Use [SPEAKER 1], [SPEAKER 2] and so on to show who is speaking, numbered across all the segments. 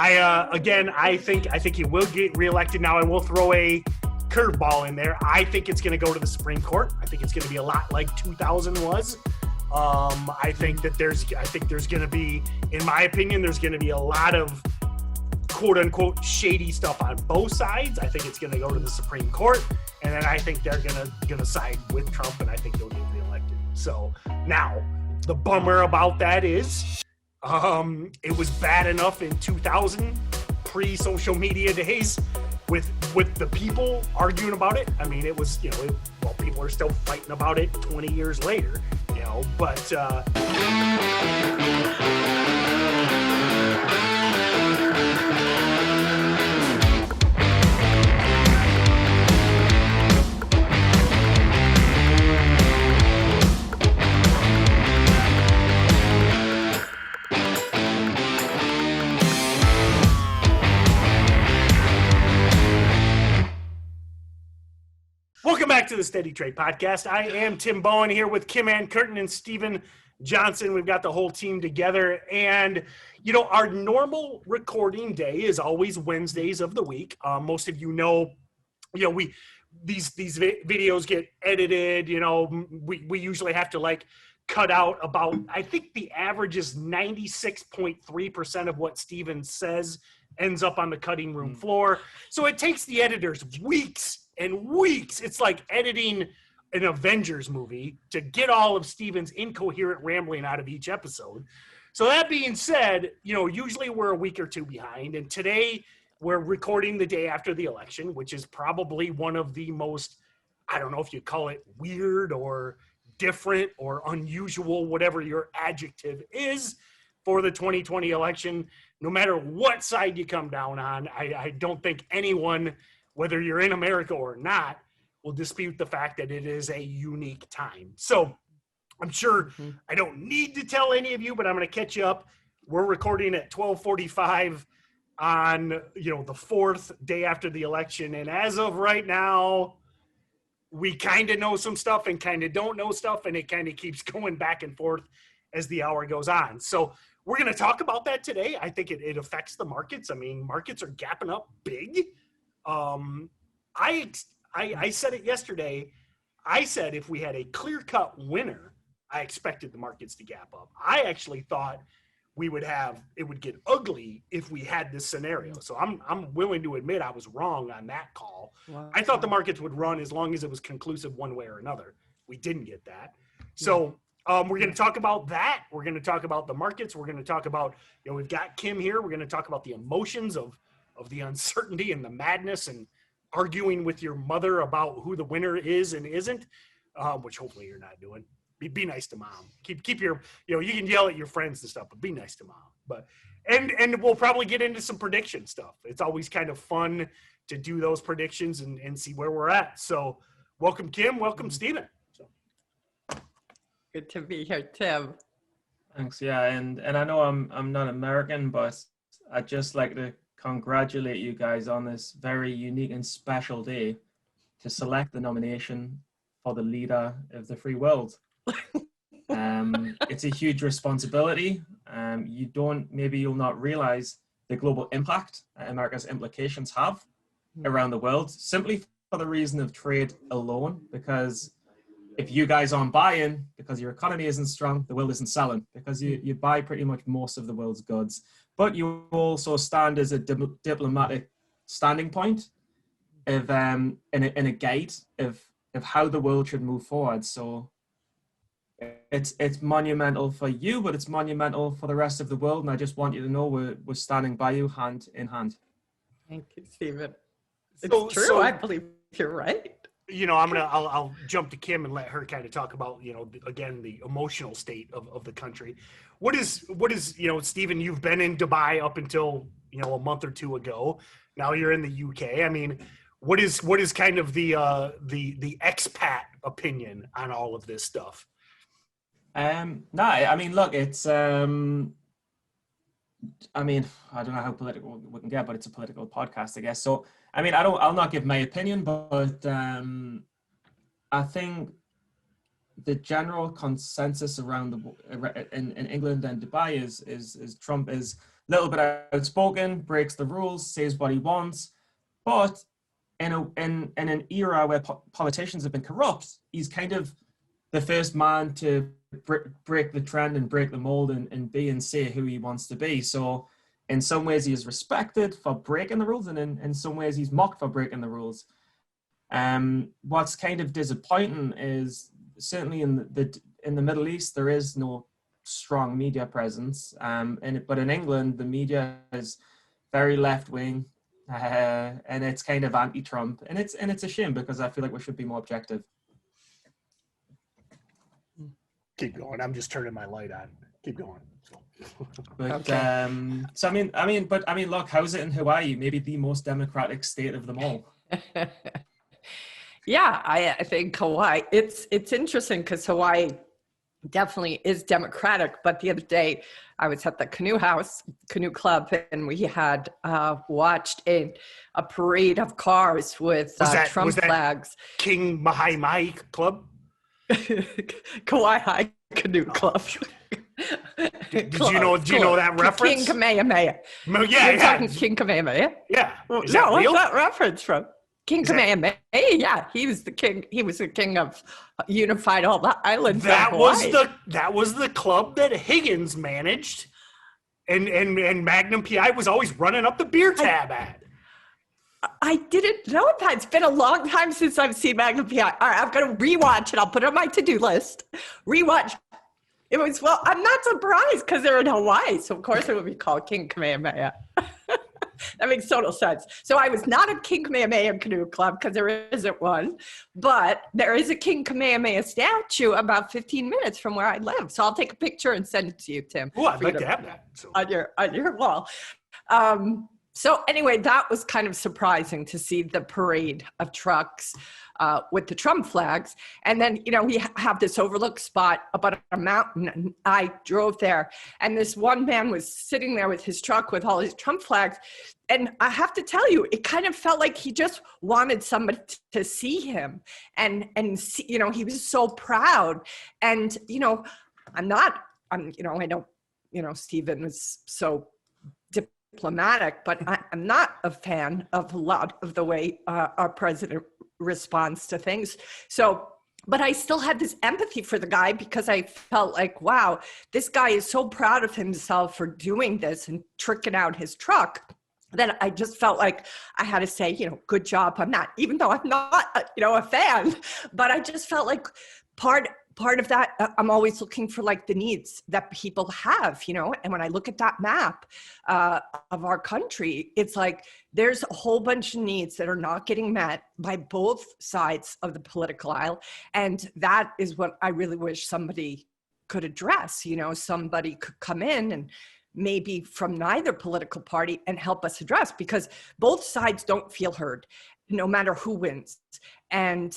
[SPEAKER 1] I think he will get reelected. Now I will throw a curveball in there. I think it's going to go to the Supreme Court. I think it's going to be a lot like 2000 was. I think there's going to be, in my opinion, there's going to be a lot of quote unquote shady stuff on both sides. I think it's going to go to the Supreme Court, and then I think they're going to side with Trump, and I think he'll get reelected. So now the bummer about that is, it was bad enough in 2000, pre-social media days, with the people arguing about it. I mean, it was, people are still fighting about it 20 years later, but welcome back to the SteadyTrade podcast. I am Tim Bohen here with Kim Ann Curtin and Steven Johnson. We've got the whole team together, and our normal recording day is always Wednesdays of the week. Most of these videos get edited. We usually have to cut out about, I think the average is 96.3% of what Steven says ends up on the cutting room floor. So it takes the editors weeks and weeks. It's like editing an Avengers movie to get all of Steven's incoherent rambling out of each episode. So that being said, usually we're a week or two behind, and today we're recording the day after the election, which is probably one of the most, I don't know if you call it weird or different or unusual, whatever your adjective is, for the 2020 election. No matter what side you come down on, I don't think anyone, whether you're in America or not, will dispute the fact that it is a unique time. So I'm sure I don't need to tell any of you, but I'm going to catch you up. We're recording at 12:45 on, the fourth day after the election. And as of right now, we kind of know some stuff and kind of don't know stuff, and it kind of keeps going back and forth as the hour goes on. So we're going to talk about that today. I think it affects the markets. I mean, markets are gapping up big. I said it yesterday. I said if we had a clear-cut winner, I expected the markets to gap up. I actually thought it would get ugly if we had this scenario. So I'm willing to admit I was wrong on that call. Wow. I thought the markets would run as long as it was conclusive one way or another. We didn't get that. So we're going to talk about that. We're going to talk about the markets. We're going to talk about, we've got Kim here. We're going to talk about the emotions of the uncertainty and the madness and arguing with your mother about who the winner is and isn't, which hopefully you're not doing. Be nice to mom. Keep your, you can yell at your friends and stuff, but be nice to mom. But and we'll probably get into some prediction stuff. It's always kind of fun to do those predictions and see where we're at. So welcome, Kim. Welcome, Steven. So.
[SPEAKER 2] Good to be here, Tim.
[SPEAKER 3] Thanks. Yeah, and I know I'm not American, but I'd just like to congratulate you guys on this very unique and special day to select the nomination for the leader of the free world. It's a huge responsibility. You'll not realize the global impact America's implications have around the world, simply for the reason of trade alone. Because if you guys aren't buying, because your economy isn't strong, the world isn't selling, because you buy pretty much most of the world's goods. But you also stand as a diplomatic standing point of in a guide of how the world should move forward. So it's monumental for you, but it's monumental for the rest of the world. And I just want you to know we're standing by you hand in hand.
[SPEAKER 2] Thank you, Steven. It's true. I believe you're right.
[SPEAKER 1] I'll jump to Kim and let her kind of talk about, again, the emotional state of the country. What is, Steven, you've been in Dubai up until, a month or two ago. Now you're in the UK. I mean, what is kind of the expat opinion on all of this stuff?
[SPEAKER 3] No, I mean, look, it's, I mean, I don't know how political we can get, but it's a political podcast, I guess. So, I mean, I'll not give my opinion, but I think the general consensus around in England and Dubai is Trump is little bit outspoken, breaks the rules, says what he wants. But in an era where politicians have been corrupt, he's kind of the first man to break the trend and break the mold and be and say who he wants to be. So in some ways he is respected for breaking the rules, and in some ways he's mocked for breaking the rules. What's kind of disappointing is certainly in the Middle East, there is no strong media presence. But in England, the media is very left-wing, and it's kind of anti-Trump, and it's a shame because I feel like we should be more objective.
[SPEAKER 1] Keep going. I'm just turning my light on. Keep going.
[SPEAKER 3] But
[SPEAKER 2] Okay.
[SPEAKER 3] so I mean, look, how's it in Hawaii? Maybe the most democratic state of them all.
[SPEAKER 2] Yeah, I think Hawaii, it's interesting because Hawaii definitely is democratic. But the other day I was at the canoe club, and we had watched a parade of cars with Trump flags.
[SPEAKER 1] King Mahai Mai Club?
[SPEAKER 2] Kauai High Canoe Club.
[SPEAKER 1] Did you know that reference?
[SPEAKER 2] King Kamehameha.
[SPEAKER 1] Yeah,
[SPEAKER 2] You're talking King Kamehameha?
[SPEAKER 1] Yeah.
[SPEAKER 2] Well,
[SPEAKER 1] Is that real?
[SPEAKER 2] what's that reference from? King Kamehameha. Yeah, he was the king. He was the king of unified all the islands.
[SPEAKER 1] That was the club that Higgins managed, and Magnum PI was always running up the beer tab at.
[SPEAKER 2] I didn't know that. It's been a long time since I've seen Magnum PI. All right, I'm going to rewatch it. I'll put it on my to-do list. Rewatch. It was, well, I'm not surprised because they're in Hawaii. So, of course, it would be called King Kamehameha. That makes total sense. So I was not a King Kamehameha Canoe Club because there isn't one. But there is a King Kamehameha statue about 15 minutes from where I live. So I'll take a picture and send it to you, Tim.
[SPEAKER 1] Oh, I'd like to have that. So.
[SPEAKER 2] On your wall. So anyway, that was kind of surprising to see the parade of trucks with the Trump flags. And then, we have this overlook spot up on a mountain. And I drove there, and this one man was sitting there with his truck with all his Trump flags. And I have to tell you, it kind of felt like he just wanted somebody to see him. And see, he was so proud. And, I know, Stephen was so diplomatic, but I'm not a fan of a lot of the way our president responds to things. So, but I still had this empathy for the guy because I felt like, wow, this guy is so proud of himself for doing this and tricking out his truck that I just felt like I had to say, good job on that, even though I'm not, a fan, but I just felt like part of that, I'm always looking for like the needs that people have, and when I look at that map of our country, it's like there's a whole bunch of needs that are not getting met by both sides of the political aisle. And that is what I really wish somebody could address. Somebody could come in and maybe from neither political party and help us address, because both sides don't feel heard no matter who wins. And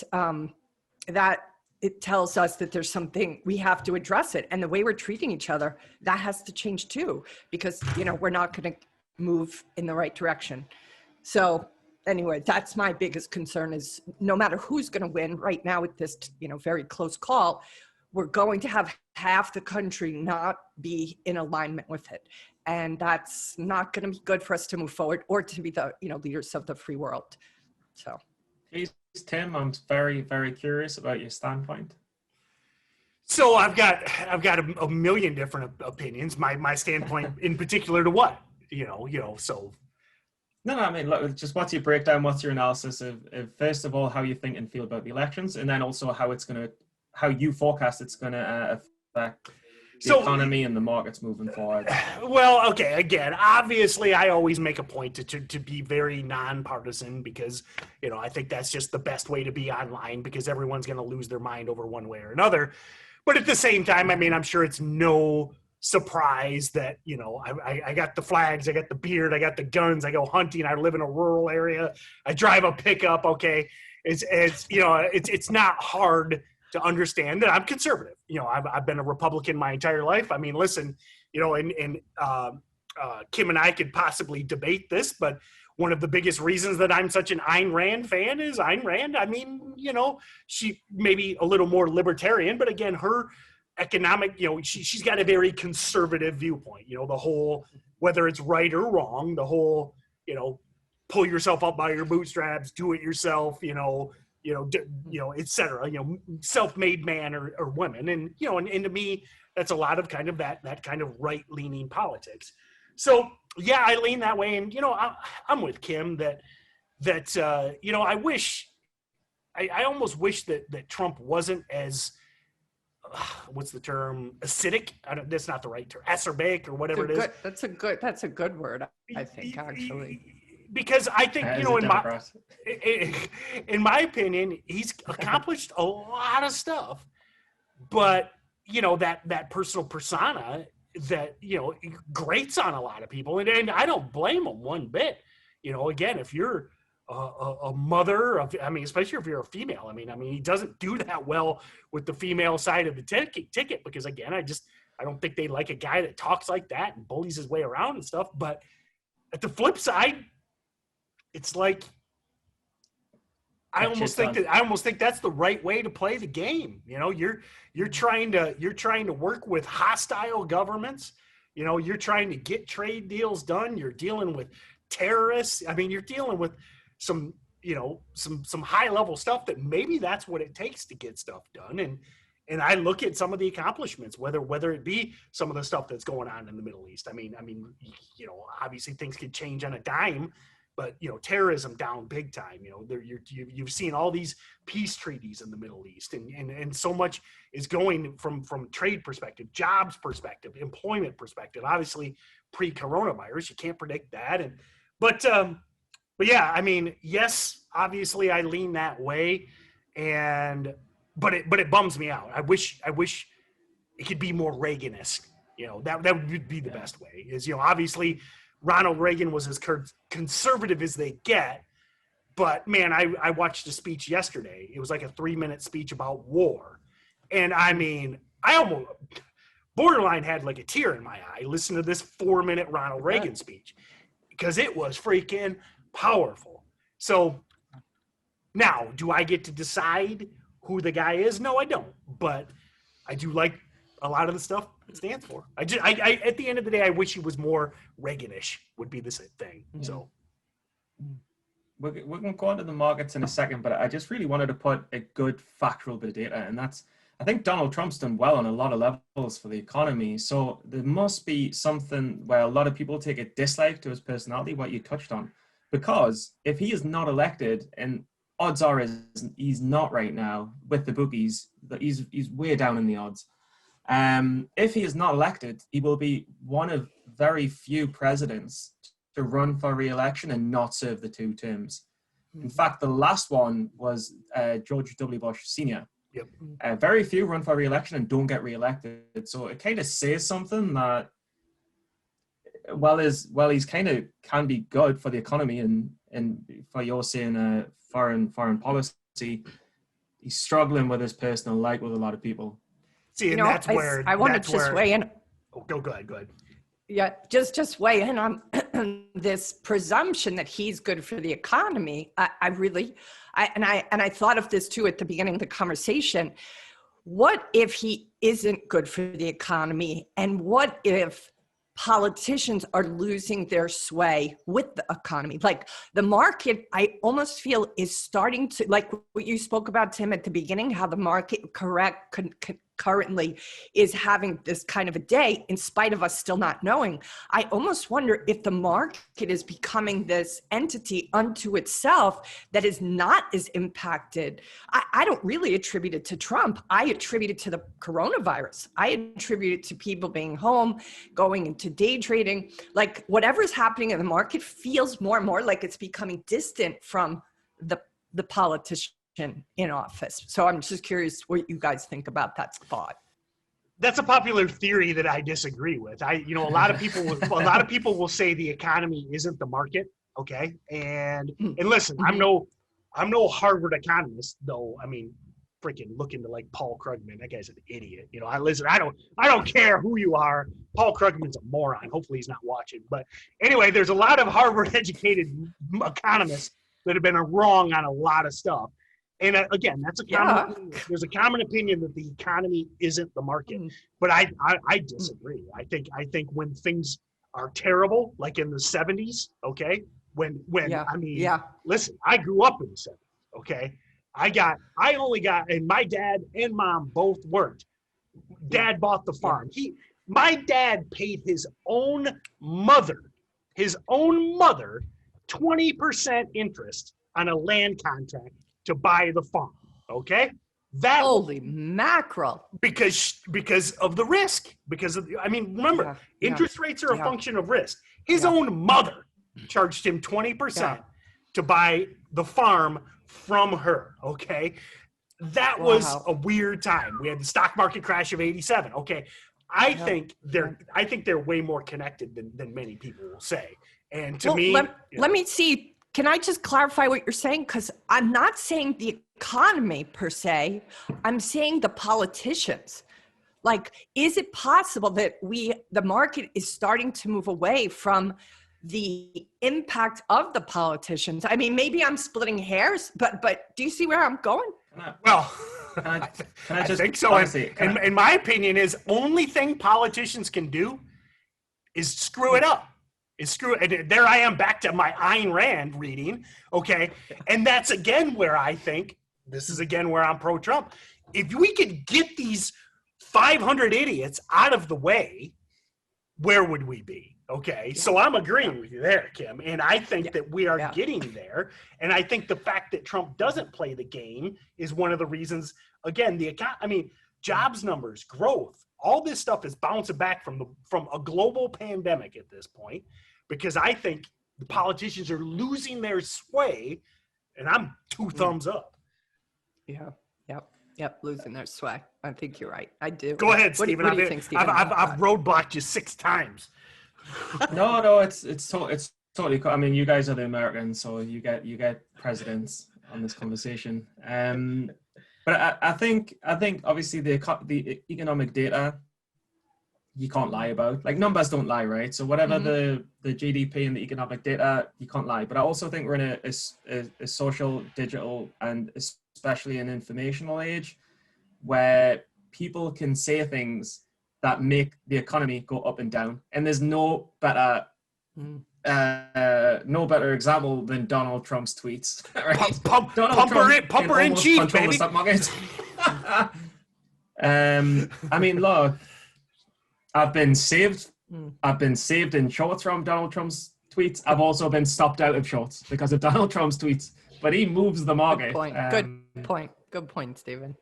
[SPEAKER 2] that it tells us that there's something we have to address it. And the way we're treating each other, that has to change too, because, we're not going to move in the right direction. So anyway, that's my biggest concern is no matter who's going to win right now with this, very close call, we're going to have half the country not be in alignment with it. And that's not going to be good for us to move forward or to be the, leaders of the free world. So.
[SPEAKER 3] Tim, I'm very, very curious about your standpoint.
[SPEAKER 1] So I've got a million different opinions. My standpoint in particular to what, so.
[SPEAKER 3] No, I mean, look, just what's your breakdown? What's your analysis of first of all, how you think and feel about the elections, and then also how you forecast it's going to affect the economy and the markets moving forward?
[SPEAKER 1] Well, okay, again, obviously I always make a point to be very nonpartisan because, I think that's just the best way to be online because everyone's going to lose their mind over one way or another. But at the same time, I mean, I'm sure it's no surprise that, I got the flags, I got the beard, I got the guns, I go hunting, I live in a rural area, I drive a pickup, okay. It's not hard to understand that I'm conservative. I've been a Republican my entire life. I mean, listen, and Kim and I could possibly debate this, but one of the biggest reasons that I'm such an Ayn Rand fan is Ayn Rand. I mean, she may be a little more libertarian, but again, her economic, she's got a very conservative viewpoint, the whole whether it's right or wrong, the whole, pull yourself up by your bootstraps, do it yourself, et cetera, self-made man or women. And, and to me, that's a lot of kind of that kind of right-leaning politics. So, yeah, I lean that way. And, I'm with Kim that I almost wish that Trump wasn't as, what's the term, acidic? That's not the right term, acerbic or whatever it is.
[SPEAKER 2] That's a good word, I think, actually.
[SPEAKER 1] Because I think, in my opinion, he's accomplished a lot of stuff, but, that personal persona that, grates on a lot of people. And I don't blame him one bit. Again, if you're a mother of, especially if you're a female, he doesn't do that well with the female side of the ticket because, again, I don't think they like a guy that talks like that and bullies his way around and stuff. But at the flip side, it's like I almost think that's the right way to play the game. You're trying to work with hostile governments. You're trying to get trade deals done. You're dealing with terrorists. You're dealing with some high level stuff that maybe that's what it takes to get stuff done. And I look at some of the accomplishments, whether it be some of the stuff that's going on in the Middle East. Obviously things can change on a dime. But, terrorism down big time. You've seen all these peace treaties in the Middle East, and so much is going from trade perspective, jobs perspective, employment perspective. Obviously, pre-coronavirus, you can't predict that. But yeah, yes, obviously I lean that way, but it bums me out. I wish it could be more Reagan-esque. That would be the best way. Is obviously. Ronald Reagan was as conservative as they get, but man, I watched a speech yesterday. It was like a 3-minute speech about war. And I almost borderline had like a tear in my eye listening to this 4-minute Ronald Reagan speech because it was freaking powerful. So now, do I get to decide who the guy is? No, I don't, but I do like a lot of the stuff it stands for. I at the end of the day, I wish he was more Reaganish would be the same thing. Mm-hmm. So
[SPEAKER 3] we're going to go on to the markets in a second, but I just really wanted to put a good factual bit of data. And that's, I think Donald Trump's done well on a lot of levels for the economy. So there must be something where a lot of people take a dislike to his personality, what you touched on, because if he is not elected, and odds are he's not right now with the bookies, that he's way down in the odds. If he is not elected, he will be one of very few presidents to run for re-election and not serve the 2 terms. In fact, the last one was George W. Bush Sr.
[SPEAKER 1] Yep.
[SPEAKER 3] Very few run for re-election and don't get re-elected. So it kind of says something that, he's kind of can be good for the economy and for your saying foreign policy, he's struggling with his personal life with a lot of people.
[SPEAKER 1] See, and that's where
[SPEAKER 2] I want to just weigh in.
[SPEAKER 1] Oh, go ahead.
[SPEAKER 2] Yeah, just weigh in on this presumption that he's good for the economy. I thought of this too at the beginning of the conversation. What if he isn't good for the economy? And what if politicians are losing their sway with the economy? Like the market, I almost feel is starting to, like what you spoke about, Tim, at the beginning, how the market currently is having this kind of a day in spite of us still not knowing. I almost wonder if the market is becoming this entity unto itself that is not as impacted. I don't really attribute it to Trump. I attribute it to the coronavirus. I attribute it to people being home, going into day trading. Like whatever's happening in the market feels more and more like it's becoming distant from the politician in office. So I'm just curious what you guys think about that thought.
[SPEAKER 1] That's a popular theory that I disagree with. A lot of people will say the economy isn't the market. Okay. And listen, I'm no Harvard economist though. Freaking look into like Paul Krugman. That guy's an idiot. I don't care who you are. Paul Krugman's a moron. Hopefully he's not watching. But anyway, there's a lot of Harvard educated economists that have been wrong on a lot of stuff. And again, that's a common opinion. There's a common opinion that the economy isn't the market, but I disagree. I think when things are terrible, like in the 70s, okay? When
[SPEAKER 2] Yeah.
[SPEAKER 1] I mean,
[SPEAKER 2] Yeah.
[SPEAKER 1] listen, I grew up in the 70s, okay? I only got, and my dad and mom both worked. Dad bought the farm. My dad paid his own mother 20% interest on a land contract to buy the farm, okay? That
[SPEAKER 2] Holy mackerel.
[SPEAKER 1] because of the risk. Remember, interest rates are a function of risk. His own mother charged him 20% to buy the farm from her. Okay, that was a weird time. We had the stock market crash of '87. Okay, I think they're way more connected than many people will say. And to me,
[SPEAKER 2] let me see. Can I just clarify what you're saying? Because I'm not saying the economy per se. I'm saying the politicians. Like, is it possible that the market is starting to move away from the impact of the politicians? I mean, maybe I'm splitting hairs, but do you see where I'm going?
[SPEAKER 1] I think so. And my opinion is, only thing politicians can do is screw it up. And there I am back to my Ayn Rand reading, okay? And that's again where I think, this is again where I'm pro-Trump. If we could get these 500 idiots out of the way, where would we be? Okay, so I'm agreeing with you there, Kim. And I think that we are getting there. And I think the fact that Trump doesn't play the game is one of the reasons, again, jobs numbers, growth, all this stuff is bouncing back from a global pandemic at this point, because I think the politicians are losing their sway, and I'm two thumbs up.
[SPEAKER 2] Yep, losing their sway. I think you're right. I do.
[SPEAKER 1] Go ahead, Stephen.
[SPEAKER 2] What do you think, Stephen?
[SPEAKER 1] I've roadblocked you 6 times.
[SPEAKER 3] No, it's totally cool. I mean, you guys are the Americans, so you get presidents on this conversation. But I think obviously the economic data you can't lie about. Like, numbers don't lie, right? So whatever the GDP and the economic data, you can't lie. But I also think we're in a social, digital, and especially an informational age where people can say things that make the economy go up and down. And there's no better example than Donald Trump's tweets. Right?
[SPEAKER 1] Pumper in cheek, baby.
[SPEAKER 3] The stock market. I mean, look, I've been saved in shorts from Donald Trump's tweets. I've also been stopped out of shorts because of Donald Trump's tweets. But he moves the market.
[SPEAKER 2] Good point, Stephen.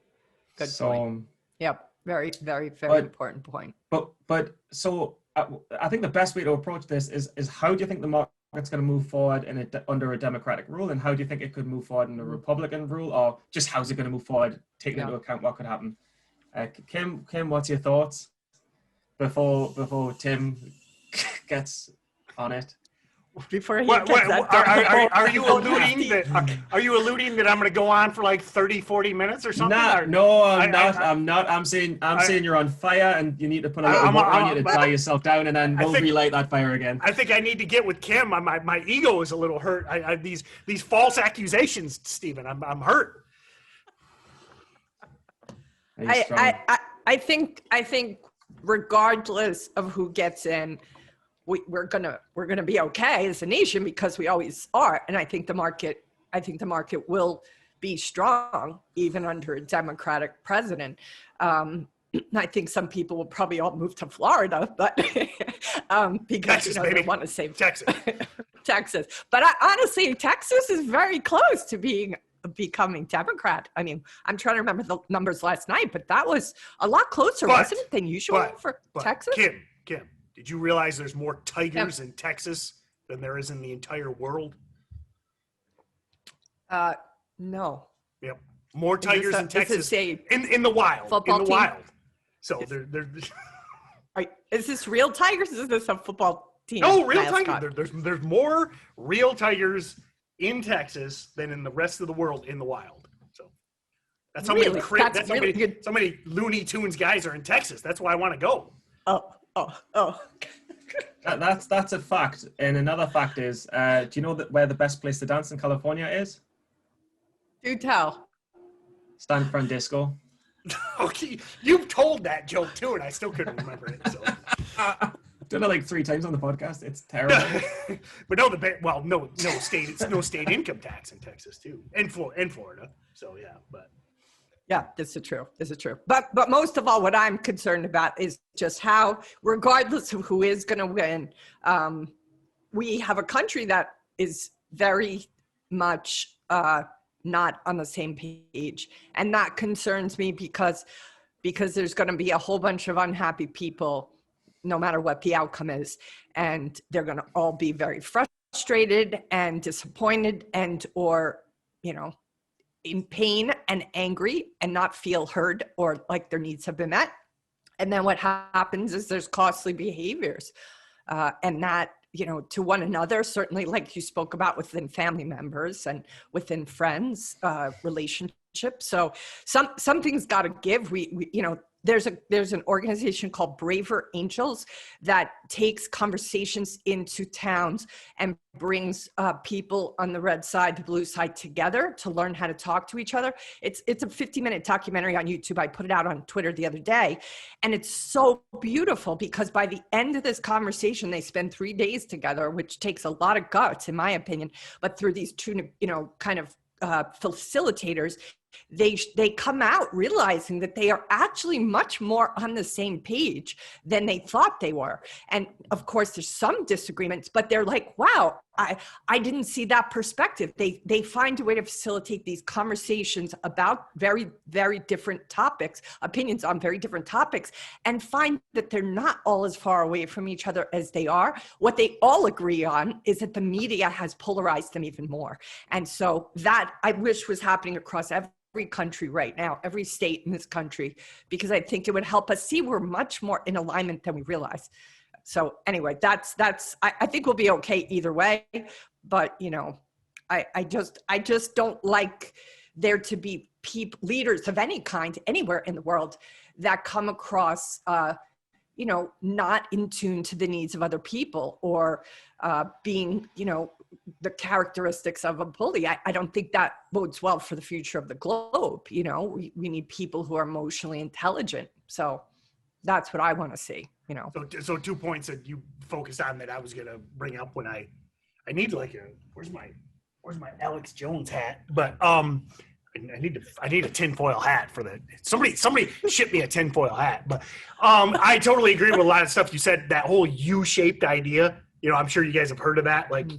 [SPEAKER 2] Good point. Yep. Very, very, very important point.
[SPEAKER 3] But so I think the best way to approach this is how do you think the market's going to move forward under a Democratic rule, and how do you think it could move forward in a Republican rule, or just how's it going to move forward, taking into account what could happen? Kim, what's your thoughts before Tim gets on it?
[SPEAKER 2] Before he
[SPEAKER 1] are you alluding that I'm going to go on for like 30-40 minutes or something?
[SPEAKER 3] No, I'm not. I'm saying you're on fire and you need to put a little water on you to dry yourself down, and then we'll relight that fire again.
[SPEAKER 1] I think I need to get with Kim. My ego is a little hurt. These false accusations, Stephen. I'm hurt.
[SPEAKER 2] I think regardless of who gets in, we're gonna be okay as a nation, because we always are. And I think the market will be strong even under a Democratic president. I think some people will probably all move to Florida, but because
[SPEAKER 1] Texas,
[SPEAKER 2] they want to save
[SPEAKER 1] Texas.
[SPEAKER 2] But honestly, Texas is very close to becoming Democrat. I mean, I'm trying to remember the numbers last night, but that was a lot closer, wasn't it, than usual for Texas?
[SPEAKER 1] Kim, did you realize there's more tigers in Texas than there is in the entire world?
[SPEAKER 2] No.
[SPEAKER 1] Yep. More tigers in Texas in the wild.
[SPEAKER 2] Football team?
[SPEAKER 1] Wild. So they're
[SPEAKER 2] is this real tigers? Is this a football team?
[SPEAKER 1] No, real tigers. There's more real tigers in Texas than in the rest of the world in the wild. So that's how many Looney Tunes guys are in Texas. That's why I want to go.
[SPEAKER 2] Oh.
[SPEAKER 3] That's a fact. And another fact is, do you know where the best place to dance in California is?
[SPEAKER 2] Do tell.
[SPEAKER 3] San Francisco.
[SPEAKER 1] Okay, you've told that joke too, and I still couldn't remember it. So.
[SPEAKER 3] done it like 3 times on the podcast. It's terrible.
[SPEAKER 1] But no state income tax in Texas too, and Florida. So yeah, but.
[SPEAKER 2] Yeah, this is true. This is true. But most of all, what I'm concerned about is just how, regardless of who is going to win, we have a country that is very much not on the same page. And that concerns me because there's going to be a whole bunch of unhappy people, no matter what the outcome is. And they're going to all be very frustrated and disappointed or, in pain and angry and not feel heard or like their needs have been met. And then what happens is there's costly behaviors and that, to one another, certainly like you spoke about within family members and within friends, relationships. So something's got to give. We there's an organization called Braver Angels that takes conversations into towns and brings people on the red side, the blue side together to learn how to talk to each other. It's a 50-minute documentary on YouTube. I put it out on Twitter the other day, and it's so beautiful because by the end of this conversation, they spend 3 days together, which takes a lot of guts, in my opinion. But through these two, kind of facilitators, they come out realizing that they are actually much more on the same page than they thought they were. And of course, there's some disagreements, but they're like, wow, I didn't see that perspective. They find a way to facilitate these conversations about very, very different topics, opinions on very different topics, and find that they're not all as far away from each other as they are. What they all agree on is that the media has polarized them even more. And so that I wish was happening across every country right now, every state in this country, because I think it would help us see we're much more in alignment than we realize. So anyway, I think we'll be okay either way, but I just don't like there to be leaders of any kind anywhere in the world that come across, not in tune to the needs of other people or being, the characteristics of a bully. I don't think that bodes well for the future of the globe. We need people who are emotionally intelligent. So that's what I want to see,
[SPEAKER 1] So 2 points that you focused on that I was going to bring up when I need where's my Alex Jones hat? But I need a tinfoil hat for that. Somebody ship me a tinfoil hat. But I totally agree with a lot of stuff you said. That whole U-shaped idea. I'm sure you guys have heard of that. Like,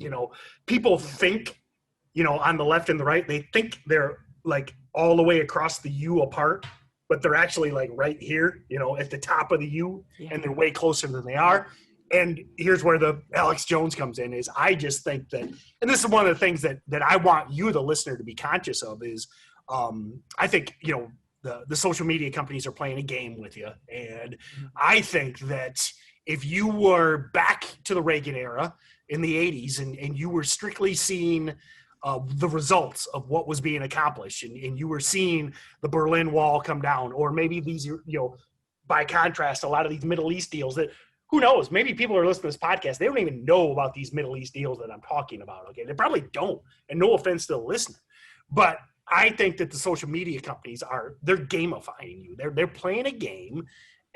[SPEAKER 1] people think, on the left and the right, they think they're like all the way across the U apart, but they're actually like right here, at the top of the U, and they're way closer than they are. And here's where the Alex Jones comes in is I just think that, and this is one of the things that I want you, the listener, to be conscious of is I think, the social media companies are playing a game with you. And I think that if you were back to the Reagan era in the 80s and you were strictly seeing the results of what was being accomplished and you were seeing the Berlin Wall come down, or maybe these, by contrast, a lot of these Middle East deals that, who knows, maybe people are listening to this podcast, they don't even know about these Middle East deals that I'm talking about, okay? They probably don't, and no offense to the listener. But I think that the social media companies they're gamifying you. They're playing a game,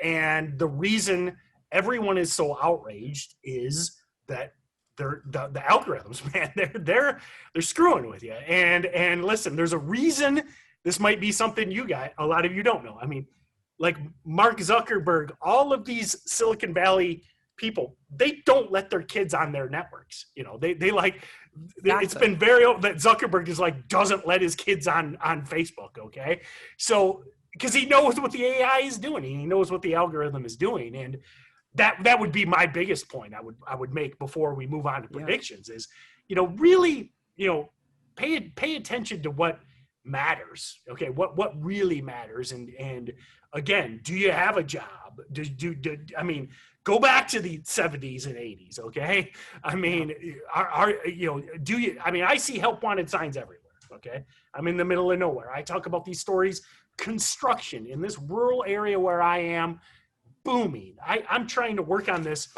[SPEAKER 1] and the reason everyone is so outraged is that the algorithms, man, they're screwing with you. And listen, there's a reason this might be something a lot of you don't know. I mean, like Mark Zuckerberg, all of these Silicon Valley people, they don't let their kids on their networks. They like, it's been that Zuckerberg is like, doesn't let his kids on Facebook. Okay. So, because he knows what the AI is doing. He knows what the algorithm is doing. And that would be my biggest point I would make before we move on to predictions is, really, pay attention to what matters. Okay. What really matters. And again, do you have a job? I mean, go back to the 70s and 80s. Okay. I mean, do you, I mean, I see help wanted signs everywhere. Okay. I'm in the middle of nowhere. I talk about these stories, construction in this rural area where I am, booming. I'm trying to work on this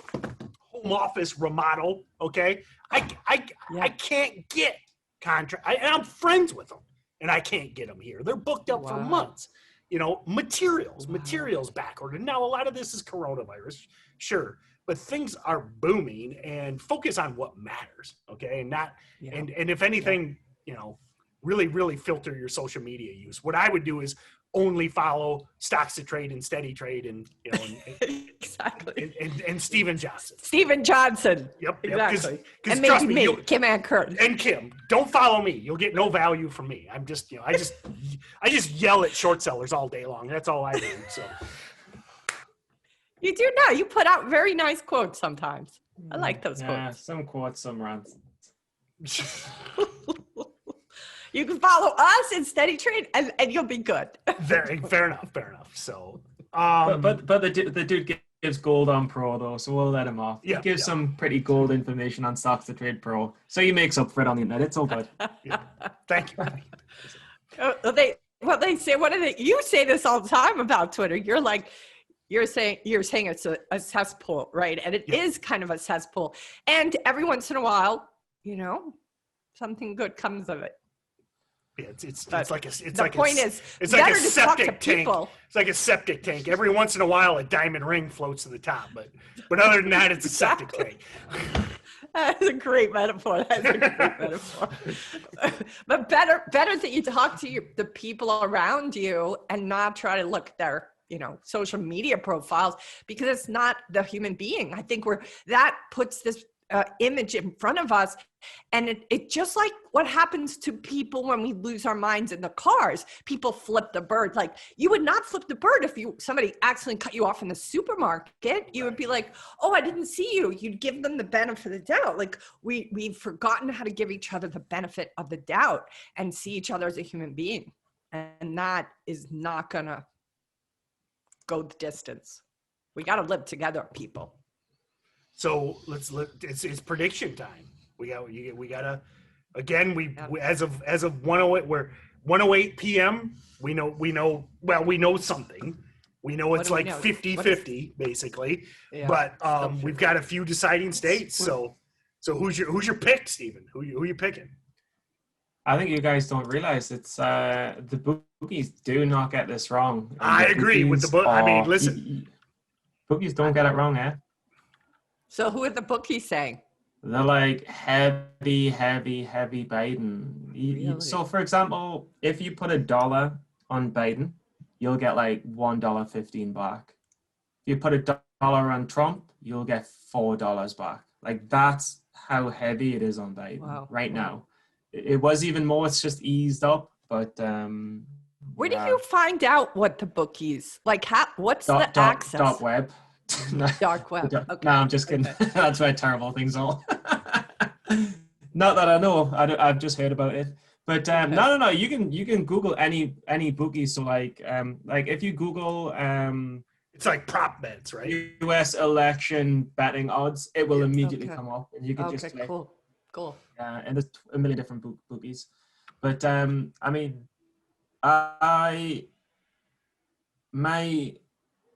[SPEAKER 1] home office remodel. Okay. I can't get contract. And I'm friends with them and I can't get them here. They're booked up for months, materials backward. And now a lot of this is coronavirus. Sure. but things are booming, and focus on what matters. Okay. And not, and if anything, really filter your social media use. What I would do is only follow StocksToTrade and SteadyTrade and,
[SPEAKER 2] exactly.
[SPEAKER 1] and Steven Johnson.
[SPEAKER 2] Steven Johnson.
[SPEAKER 1] Yep.
[SPEAKER 2] Exactly.
[SPEAKER 1] Because
[SPEAKER 2] and
[SPEAKER 1] trust
[SPEAKER 2] maybe
[SPEAKER 1] me,
[SPEAKER 2] me, Kim and Kurt.
[SPEAKER 1] and Kim, don't follow me. You'll get no value from me. I'm just, I just yell at short sellers all day long. That's all I do. So
[SPEAKER 2] you do now. You put out very nice quotes sometimes. I like those quotes.
[SPEAKER 3] Some quotes, some rants.
[SPEAKER 2] You can follow us in SteadyTrade and you'll be good.
[SPEAKER 1] Fair enough. So,
[SPEAKER 3] but the dude gives gold on Pro though, so we'll let him off. He gives some pretty gold information on StocksToTrade Pro, so he makes up for it on the internet. It's all good.
[SPEAKER 1] Thank you.
[SPEAKER 2] They say, you say this all the time about Twitter. You're saying it's a cesspool, right? And it is kind of a cesspool. And every once in a while, something good comes of it.
[SPEAKER 1] Yeah, it's like a
[SPEAKER 2] septic
[SPEAKER 1] tank. It's like a septic tank. Every once in a while, a diamond ring floats to the top, but other than that, it's a septic tank.
[SPEAKER 2] That's a great metaphor. But better that you talk to the people around you and not try to look at their social media profiles, because it's not the human being. I think that puts this image in front of us, and it just like what happens to people when we lose our minds in the cars. People flip the bird. Like, you would not flip the bird if somebody accidentally cut you off in the supermarket. You would be like, oh, I didn't see you. You'd give them the benefit of the doubt. Like, we've forgotten how to give each other the benefit of the doubt and see each other as a human being, and that is not gonna go the distance. We got to live together, people.
[SPEAKER 1] So it's prediction time. We gotta again. We as of 108, we're 108 p.m. We know something. We know it's like 50-50 basically. Yeah, but we've got a few deciding states. So who's your pick, Stephen? Who you picking?
[SPEAKER 3] I think you guys don't realize it's the bookies do not get this wrong.
[SPEAKER 1] I agree with the book. I mean, listen,
[SPEAKER 3] bookies don't get it wrong, eh?
[SPEAKER 2] So who are the bookies saying?
[SPEAKER 3] They're like heavy Biden.
[SPEAKER 2] Really?
[SPEAKER 3] So for example, if you put $1 on Biden, you'll get like $1.15 back. If you put $1 on Trump, you'll get $4 back. Like, that's how heavy it is on Biden right now. It was even more. It's just eased up, but
[SPEAKER 2] where do you find out what the bookies like? What's the access?
[SPEAKER 3] Dark web.
[SPEAKER 2] Dark web. Okay.
[SPEAKER 3] No, I'm just kidding. Okay. That's where terrible things are. Not that I know. I've just heard about it. But no. You can Google any bookies. So like if you Google
[SPEAKER 1] it's like prop bets, right?
[SPEAKER 3] U.S. election betting odds, it will immediately come up, and you can just click.
[SPEAKER 2] Cool.
[SPEAKER 3] And there's a million different bookies. But I mean, my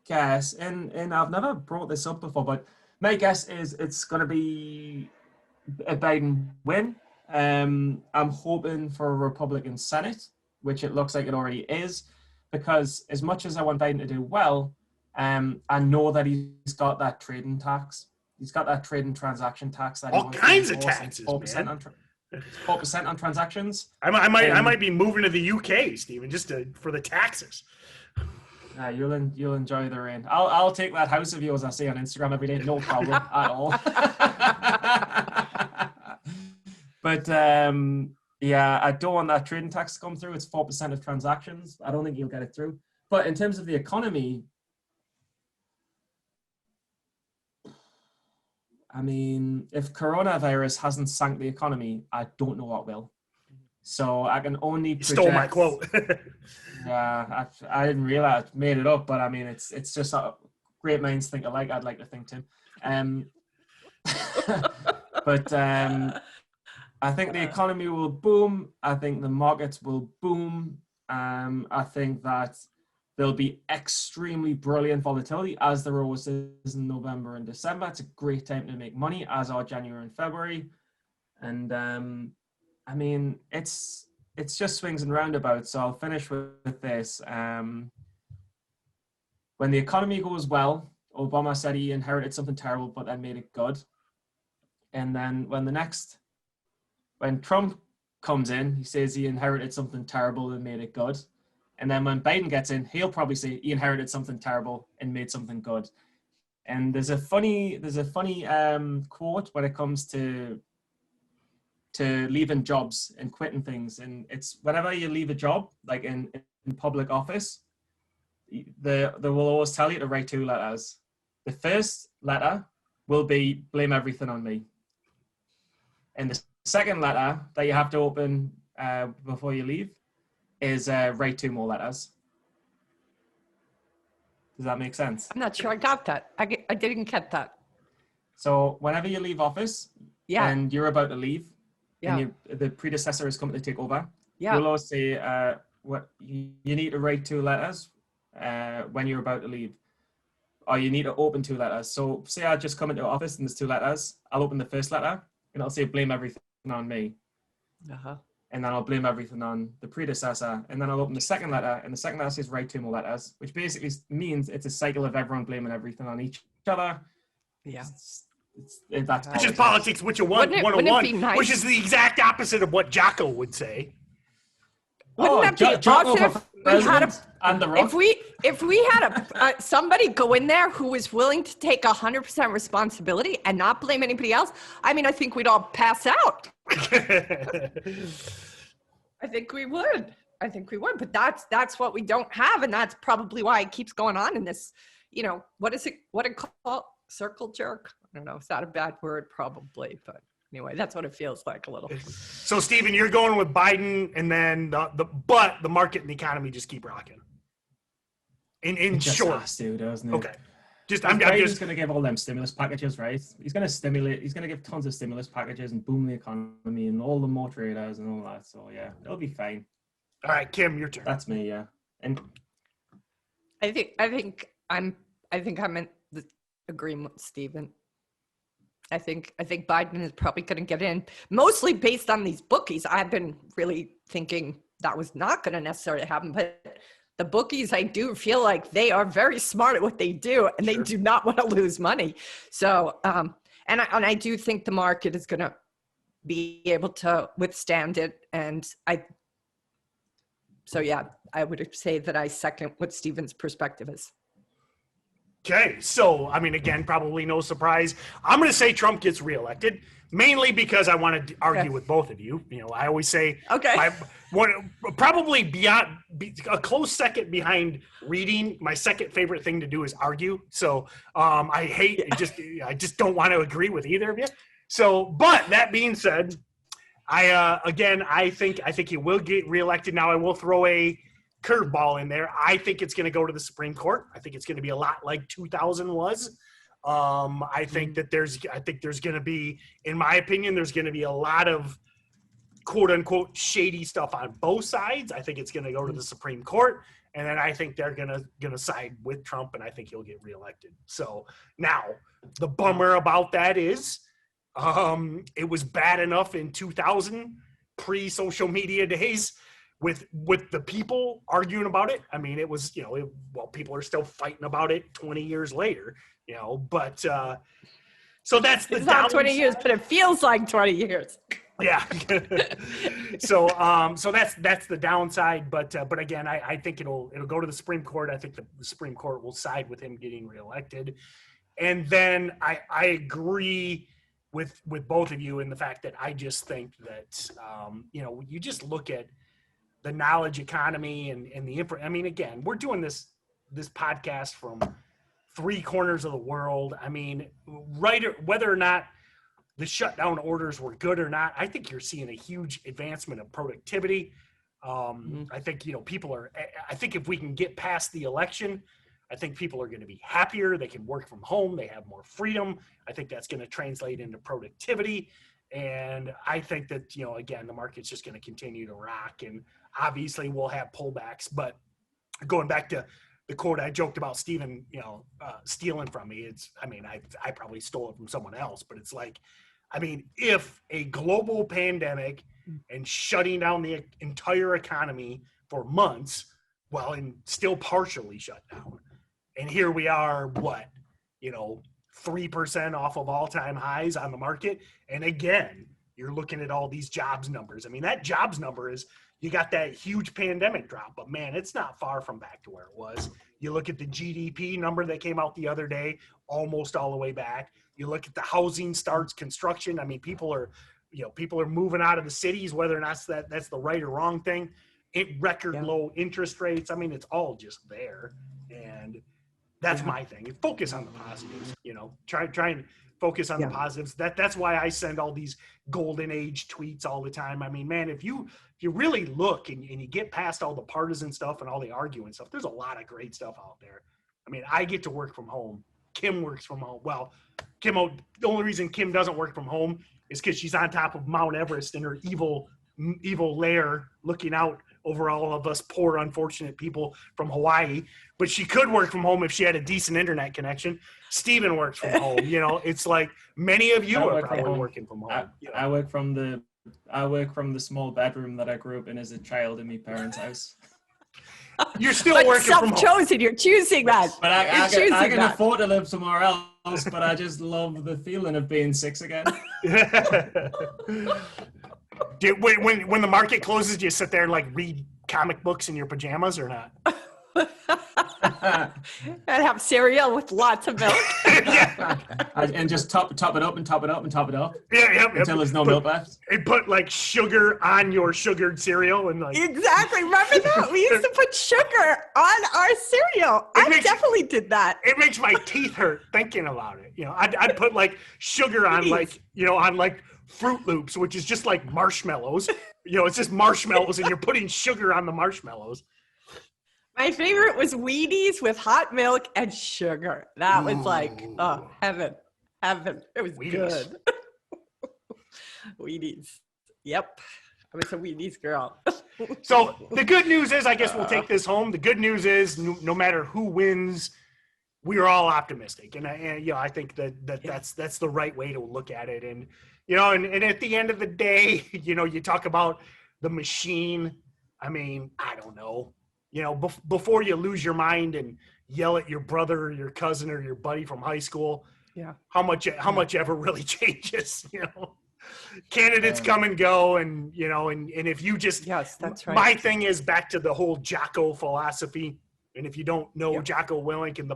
[SPEAKER 3] guess, and I've never brought this up before, but my guess is it's going to be a Biden win. I'm hoping for a Republican Senate, which it looks like it already is, because as much as I want Biden to do well, I know that he's got that trading tax. He's got that trading transaction tax. That
[SPEAKER 1] all kinds of taxes,
[SPEAKER 3] 4%
[SPEAKER 1] man.
[SPEAKER 3] 4% on transactions.
[SPEAKER 1] I might be moving to the UK, Stephen, just for the taxes.
[SPEAKER 3] You'll enjoy the rain. I'll take that house of yours I see on Instagram every day, no problem at all. But I don't want that trading tax to come through. It's 4% of transactions. I don't think you'll get it through. But in terms of the economy, I mean, if coronavirus hasn't sank the economy, I don't know what will. So I can only project.
[SPEAKER 1] You stole my quote.
[SPEAKER 3] Yeah, I didn't realize I made it up, but I mean, it's just great minds think alike. I'd like to think, Tim. But I think the economy will boom. I think the markets will boom. I think that there'll be extremely brilliant volatility, as there always is in November and December. It's a great time to make money, as are January and February. And I mean, it's just swings and roundabouts. So I'll finish with this. When the economy goes well, Obama said he inherited something terrible, but then made it good. And then when Trump comes in, he says he inherited something terrible and made it good. And then when Biden gets in, he'll probably say he inherited something terrible and made something good. And there's a funny quote when it comes to leaving jobs and quitting things. And it's whenever you leave a job, like in public office, they will always tell you to write 2 letters. The first letter will be blame everything on me. And the second letter that you have to open before you leave is write 2 more letters. Does that make sense?
[SPEAKER 2] I'm not sure I got that. I didn't get that.
[SPEAKER 3] So whenever you leave office and you're about to leave, and the predecessor is coming to take over, you'll always say, what you need to write 2 letters when you're about to leave. Or you need to open 2 letters. So say I just come into office and there's 2 letters. I'll open the first letter and I'll say blame everything on me. And then I'll blame everything on the predecessor. And then I'll open the second letter, and the second letter says write 2 more letters, which basically means it's a cycle of everyone blaming everything on each other.
[SPEAKER 2] Yeah.
[SPEAKER 3] That's
[SPEAKER 1] It's just politics, which you want,
[SPEAKER 2] Wouldn't it be nice?
[SPEAKER 1] which is the exact opposite of what Jocko would say.
[SPEAKER 2] Wouldn't that be awesome if we had somebody go in there who was willing to take 100% responsibility and not blame anybody else? I mean, I think we'd all pass out. I think we would. But that's what we don't have, and that's probably why it keeps going on in this. You know, what is it? What it called? Circle jerk? I don't know. It's not a bad word, probably, but. Anyway, that's what it feels like a little.
[SPEAKER 1] So, Stephen, you're going with Biden, and then but the market and the economy just keep rocking. In short,
[SPEAKER 3] has to, doesn't it?
[SPEAKER 1] Okay.
[SPEAKER 3] I'm just going to give all them stimulus packages, right? He's going to give tons of stimulus packages and boom the economy and all the more traders and all that. So yeah, it'll be fine.
[SPEAKER 1] All right, Kim, your turn.
[SPEAKER 3] That's me, yeah. And
[SPEAKER 2] I think I'm in the agreement with Stephen. I think Biden is probably going to get in, mostly based on these bookies. I've been really thinking that was not going to necessarily happen, but the bookies, I do feel like they are very smart at what they do, and they do not want to lose money. So, and I do think the market is going to be able to withstand it. And I would say that I second what Stephen's perspective is.
[SPEAKER 1] Okay, so, I mean, again, probably no surprise. I'm going to say Trump gets reelected, mainly because I want to argue with both of you. You know, I always say, probably a close second behind reading. My second favorite thing to do is argue. So I just don't want to agree with either of you. So, but that being said, I think he will get reelected. Now, I will throw a curveball in there. I think it's going to go to the Supreme Court. I think it's going to be a lot like 2000 was. I think there's going to be, in my opinion, there's going to be a lot of quote unquote shady stuff on both sides. I think it's going to go to the Supreme Court, and then I think they're going to side with Trump, and I think he'll get reelected. So now the bummer about that is, it was bad enough in 2000, pre-social media days, with the people arguing about it. I mean, it was, people are still fighting about it 20 years later, but so that's the
[SPEAKER 2] it's not 20 years, but it feels like 20 years.
[SPEAKER 1] Yeah. So that's the downside. But again, I think it'll go to the Supreme Court. I think the Supreme Court will side with him getting reelected. And then I agree with both of you in the fact that I just think that, you just look at the knowledge economy and the I mean, again, we're doing this podcast from 3 corners of the world. I mean, whether or not the shutdown orders were good or not, I think you're seeing a huge advancement of productivity. I think, I think if we can get past the election, I think people are going to be happier. They can work from home. They have more freedom. I think that's going to translate into productivity. And I think that, again, the market's just going to continue to rock, and obviously we'll have pullbacks. But going back to the quote I joked about Stephen, stealing from me, I probably stole it from someone else, but it's like, if a global pandemic and shutting down the entire economy for months, and still partially shut down, and here we are, 3% off of all-time highs on the market. And again, you're looking at all these jobs numbers. I mean, that jobs number is, you got that huge pandemic drop, but man, it's not far from back to where it was. You look at the GDP number that came out the other day, almost all the way back. You look at the housing starts, construction. I mean, people are moving out of the cities, whether or not that's the right or wrong thing. Record low interest rates. I mean, it's all just there. And that's my thing. Focus on the positives, try and focus on the positives. That's why I send all these golden age tweets all the time. I mean, man, if you really look and you get past all the partisan stuff and all the arguing stuff, there's a lot of great stuff out there. I mean, I get to work from home. Kim works from home. Well, the only reason Kim doesn't work from home is because she's on top of Mount Everest in her evil lair looking out over all of us poor, unfortunate people from Hawaii. But she could work from home if she had a decent internet connection. Steven works from home. It's like many of you are probably working from home.
[SPEAKER 3] I work from the small bedroom that I grew up in as a child in my parents' house.
[SPEAKER 1] You're still working from home.
[SPEAKER 2] Self-chosen. You're choosing that.
[SPEAKER 3] But I can afford to live somewhere else, but I just love the feeling of being 6 again.
[SPEAKER 1] When the market closes, do you sit there and like read comic books in your pajamas or not?
[SPEAKER 2] And have cereal with lots of milk.
[SPEAKER 3] And just top it up and top it up and top it up. Until there's no milk left.
[SPEAKER 1] And put like sugar on your sugared cereal and like.
[SPEAKER 2] Exactly. Remember that? We used to put sugar on our cereal. I definitely did that.
[SPEAKER 1] It makes my teeth hurt thinking about it. I'd put like sugar on on Fruit Loops, which is just like marshmallows. It's just marshmallows and you're putting sugar on the marshmallows.
[SPEAKER 2] My favorite was Wheaties with hot milk and sugar. That was like, heaven. It was
[SPEAKER 1] Wheaties.
[SPEAKER 2] Good. Wheaties. Yep. I was a Wheaties girl.
[SPEAKER 1] So the good news is, I guess we'll take this home. The good news is no matter who wins, we are all optimistic. And I think that's the right way to look at it. And, and at the end of the day, you talk about the machine. I mean, I don't know. Before you lose your mind and yell at your brother or your cousin or your buddy from high school, how much ever really changes, Candidates come and go, and if you just
[SPEAKER 2] that's right.
[SPEAKER 1] My thing is back to the whole Jocko philosophy, and if you don't know Jocko Willink and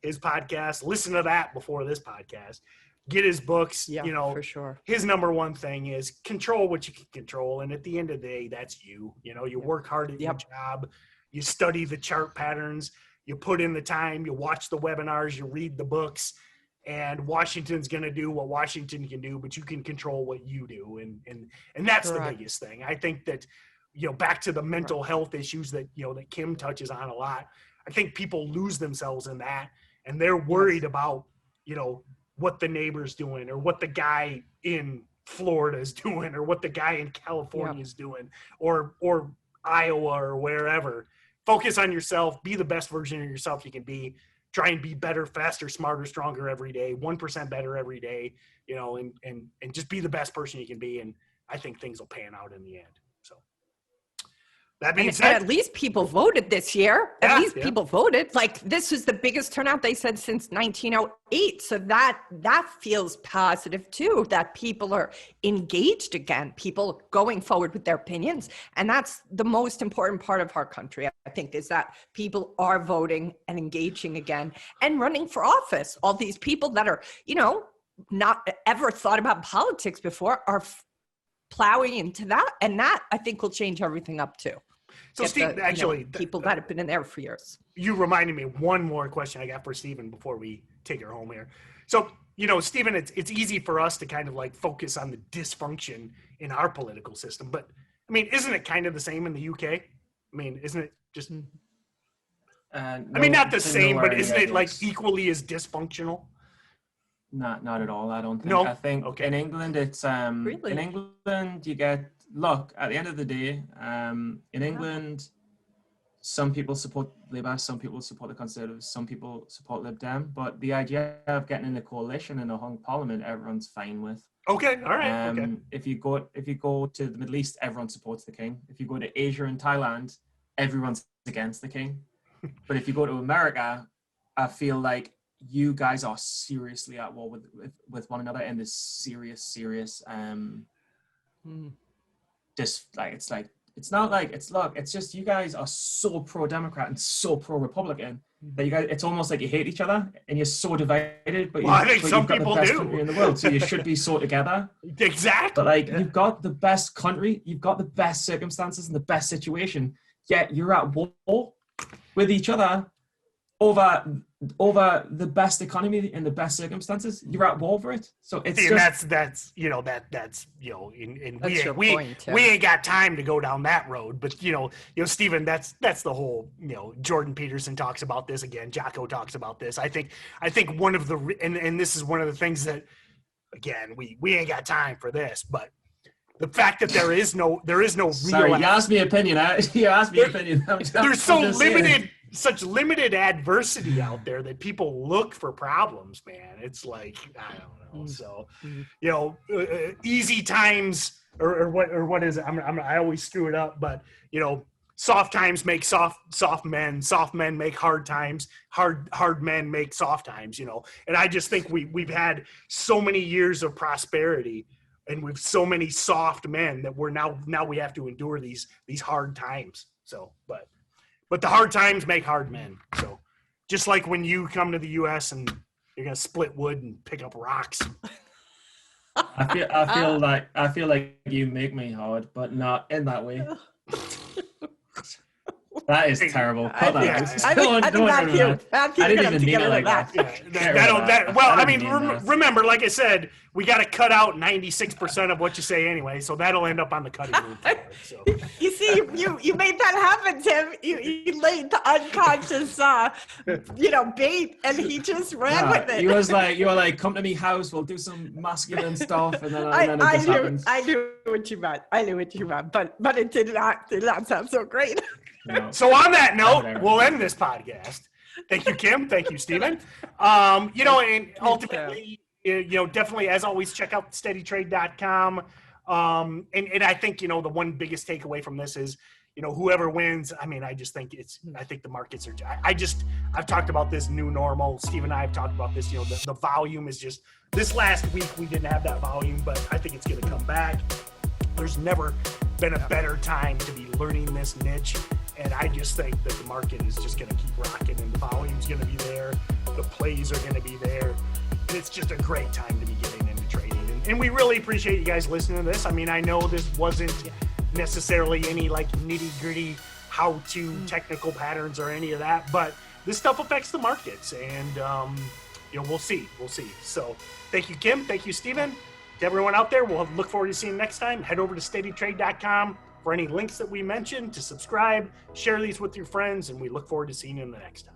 [SPEAKER 1] his podcast, listen to that before this podcast. Get his books,
[SPEAKER 2] for sure.
[SPEAKER 1] His number one thing is control what you can control. And at the end of the day, that's you. You work hard at your job. You study the chart patterns. You put in the time. You watch the webinars. You read the books. And Washington's going to do what Washington can do, but you can control what you do. And that's the biggest thing. I think that, back to the mental health issues that, that Kim touches on a lot. I think people lose themselves in that. And they're worried about, what the neighbor's doing or what the guy in Florida is doing or what the guy in California is doing or Iowa or wherever. Focus on yourself. Be the best version of yourself you can be. Try and be better, faster, smarter, stronger every day, 1% better every day, and just be the best person you can be. And I think things will pan out in the end. So that being said,
[SPEAKER 2] at least people voted this year. At least people voted. Like, this was the biggest turnout, they said, since 1908. So that feels positive too, that people are engaged again, people going forward with their opinions. And that's the most important part of our country, I think, is that people are voting and engaging again and running for office. All these people that are, not ever thought about politics before are plowing into that. And that, I think, will change everything up too.
[SPEAKER 1] So Steve,
[SPEAKER 2] people that have been in there for years.
[SPEAKER 1] You reminded me of one more question I got for Stephen before we take her home here. So, Stephen, it's easy for us to kind of like focus on the dysfunction in our political system, but I mean, isn't it kind of the same in the UK? I mean, isn't it just, not the same, but isn't it like equally as dysfunctional?
[SPEAKER 3] Not at all. I don't think.
[SPEAKER 1] No?
[SPEAKER 3] I think in England, it's
[SPEAKER 2] Really?
[SPEAKER 3] in England you get, look, at the end of the day, in England, some people support Labour, some people support the Conservatives, some people support Lib Dem, but the idea of getting in a coalition in a hung parliament, everyone's fine with.
[SPEAKER 1] Okay, all right. Okay.
[SPEAKER 3] If you go to the Middle East, everyone supports the king. If you go to Asia and Thailand, everyone's against the king. But if you go to America, I feel like you guys are seriously at war with one another, and this serious it's just you guys are so pro-Democrat and so pro-Republican that you guys, it's almost like you hate each other and you're so divided, but,
[SPEAKER 1] I think
[SPEAKER 3] but
[SPEAKER 1] some
[SPEAKER 3] you've got
[SPEAKER 1] people
[SPEAKER 3] the best
[SPEAKER 1] do.
[SPEAKER 3] country in the world, so you should be so together.
[SPEAKER 1] Exactly.
[SPEAKER 3] But like, you've got the best country, you've got the best circumstances and the best situation, yet you're at war with each other over the best economy and the best circumstances. You're at war for it. So it's
[SPEAKER 1] that's we ain't got time to go down that road. But Stephen, that's the whole, Jordan Peterson talks about this again. Jocko talks about this. I think one of the and this is one of the things that, again, we ain't got time for this, but the fact that there is no real.
[SPEAKER 3] Sorry, you asked me opinion. You asked me opinion.
[SPEAKER 1] There's such limited adversity out there that people look for problems, man. It's like, I don't know. So, easy times or what is it? I always screw it up, but soft times make soft men make hard times, hard men make soft times, And I just think we've had so many years of prosperity, and with so many soft men that we're now we have to endure these hard times. So, but the hard times make hard men. So just like when you come to the US and you're going to split wood and pick up rocks.
[SPEAKER 3] I feel like you make me hard, but not in that way. That is terrible.
[SPEAKER 2] I didn't even mean it like that.
[SPEAKER 1] Remember, like I said, we got to cut out 96% of what you say anyway, so that'll end up on the cutting room floor. So.
[SPEAKER 2] You see, you made that happen, Tim. You laid the unconscious, bait, and he just ran with it.
[SPEAKER 3] You were like, come to me house, we'll do some masculine stuff, and then
[SPEAKER 2] I knew what you meant. But it did not sound so great.
[SPEAKER 3] No.
[SPEAKER 1] So on that note, we'll end this podcast. Thank you, Kim. Thank you, Stephen. And ultimately, definitely, as always, check out SteadyTrade.com. And I think, the one biggest takeaway from this is, whoever wins, I think the markets are, I've talked about this new normal. Steve and I have talked about this, the volume is just, this last week we didn't have that volume, but I think it's going to come back. There's never been a better time to be learning this niche. And I just think that the market is just going to keep rocking, and the volume's going to be there. The plays are going to be there. And it's just a great time to be getting into trading. And we really appreciate you guys listening to this. I mean, I know this wasn't necessarily any like nitty gritty how-to technical patterns or any of that, but this stuff affects the markets, and we'll see. So thank you, Kim. Thank you, Stephen. To everyone out there, we'll look forward to seeing you next time. Head over to SteadyTrade.com for any links that we mentioned, to subscribe, share these with your friends, and we look forward to seeing you in the next time.